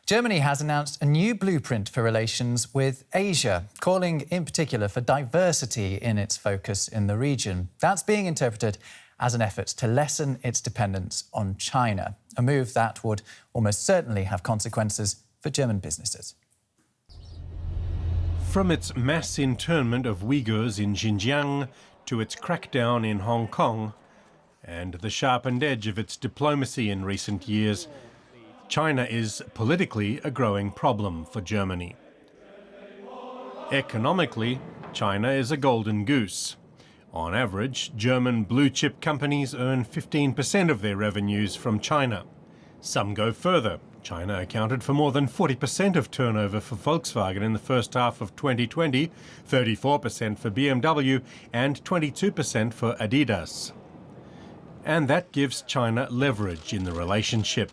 Germany has announced a new blueprint for relations with Asia, calling in particular for diversity in its focus in the region. That's being interpreted as an effort to lessen its dependence on China, a move that would almost certainly have consequences for German businesses. From its mass internment of Uyghurs in Xinjiang to its crackdown in Hong Kong and the sharpened edge of its diplomacy in recent years, China is politically a growing problem for Germany. Economically, China is a golden goose. On average, German blue-chip companies earn 15% of their revenues from China. Some go further. China accounted for more than 40% of turnover for Volkswagen in the first half of 2020, 34% for BMW and 22% for Adidas. And that gives China leverage in the relationship.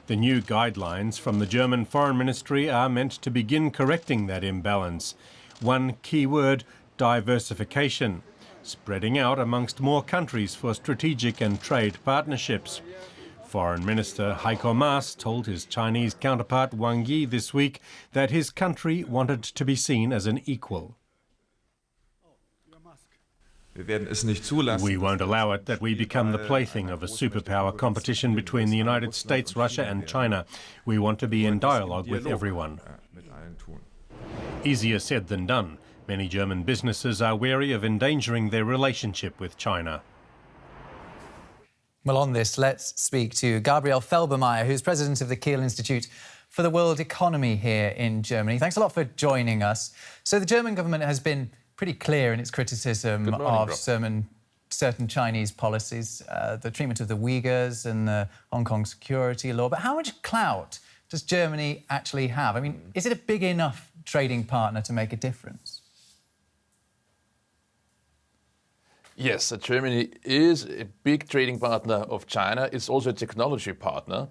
The new guidelines from the German Foreign Ministry are meant to begin correcting that imbalance. One key word, diversification, spreading out amongst more countries for strategic and trade partnerships. Foreign Minister Heiko Maas told his Chinese counterpart Wang Yi this week that his country wanted to be seen as an equal. We won't allow it that we become the plaything of a superpower competition between the United States, Russia and China. We want to be in dialogue with everyone. Easier said than done. Many German businesses are wary of endangering their relationship with China. Well, on this, let's speak to Gabriel Felbermayr, who's president of the Kiel Institute for the World Economy here in Germany. Thanks a lot for joining us. So the German government has been pretty clear in its criticism of certain Chinese policies, the treatment of the Uyghurs and the Hong Kong security law. But how much clout does Germany actually have? I mean, is it a big enough trading partner to make a difference? Yes, Germany is a big trading partner of China. It's also a technology partner.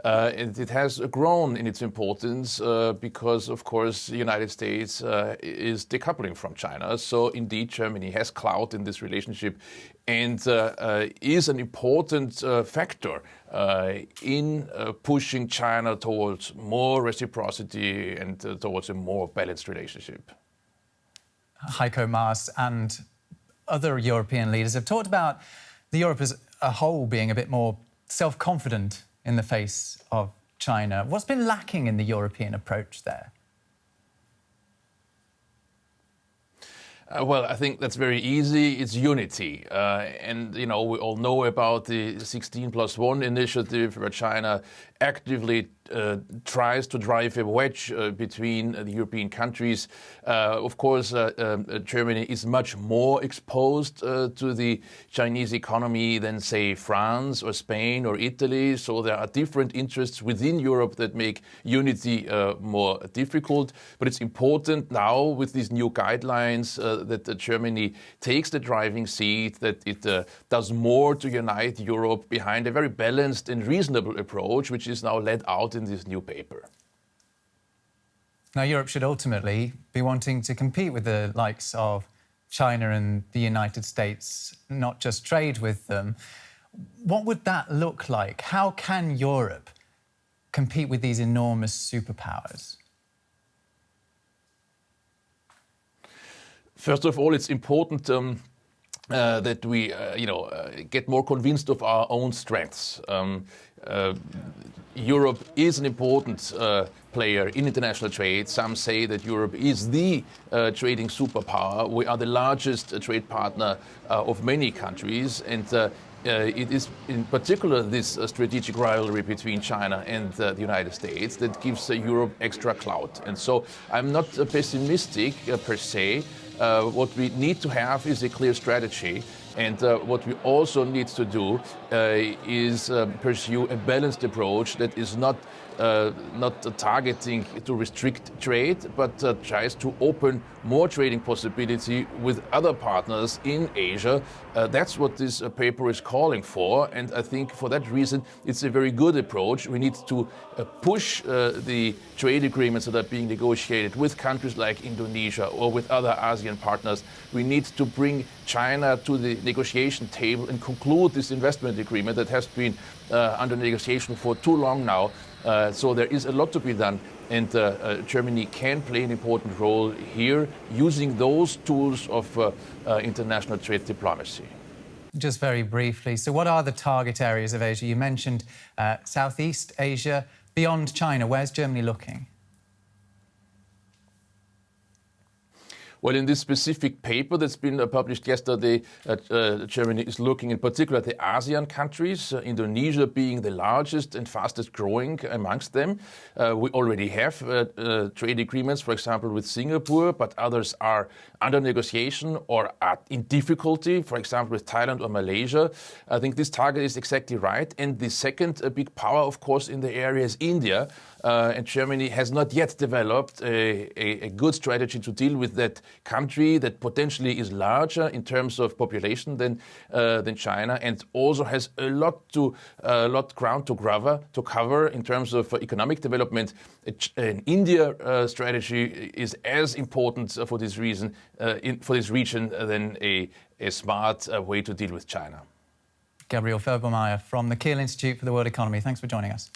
And it has grown in its importance because, of course, the United States is decoupling from China. So, indeed, Germany has clout in this relationship and is an important factor in pushing China towards more reciprocity and towards a more balanced relationship. Heiko Maas and other European leaders have talked about Europe as a whole being a bit more self-confident in the face of China. What's been lacking in the European approach there? Well, I think that's very easy. It's unity. And, you know, we all know about the 16+1 initiative where China actively tries to drive a wedge between the European countries. Of course, Germany is much more exposed to the Chinese economy than, say, France or Spain or Italy. So there are different interests within Europe that make unity more difficult. But it's important now with these new guidelines that Germany takes the driving seat, that it does more to unite Europe behind a very balanced and reasonable approach, which is now led out in this new paper. Now, Europe should ultimately be wanting to compete with the likes of China and the United States, not just trade with them. What would that look like? How can Europe compete with these enormous superpowers? First of all, it's important that we, get more convinced of our own strengths. Europe is an important player in international trade. Some say that Europe is the trading superpower. We are the largest trade partner of many countries, and it is in particular this strategic rivalry between China and the United States that gives Europe extra clout. And so I'm not pessimistic per se. What we need to have is a clear strategy. And what we also need to do is pursue a balanced approach that is not targeting to restrict trade, but tries to open more trading possibility with other partners in Asia. That's what this paper is calling for, and I think for that reason it's a very good approach. We need to push the trade agreements that are being negotiated with countries like Indonesia or with other ASEAN partners. We need to bring China to the negotiation table and conclude this investment agreement that has been under negotiation for too long now. So there is a lot to be done, and Germany can play an important role here using those tools of international trade diplomacy. Just very briefly, so what are the target areas of Asia? You mentioned Southeast Asia. Beyond China, where's Germany looking? Well, in this specific paper that's been published yesterday, Germany is looking in particular at the ASEAN countries, Indonesia being the largest and fastest growing amongst them. We already have trade agreements, for example, with Singapore, but others are under negotiation or are in difficulty, for example, with Thailand or Malaysia. I think this target is exactly right. And the second big power, of course, in the area is India. And Germany has not yet developed a good strategy to deal with that country that potentially is larger in terms of population than China, and also has a lot ground to cover in terms of economic development. An India strategy is as important for this reason for this region than a smart way to deal with China. Gabriel Felbermayr from the Kiel Institute for the World Economy. Thanks for joining us.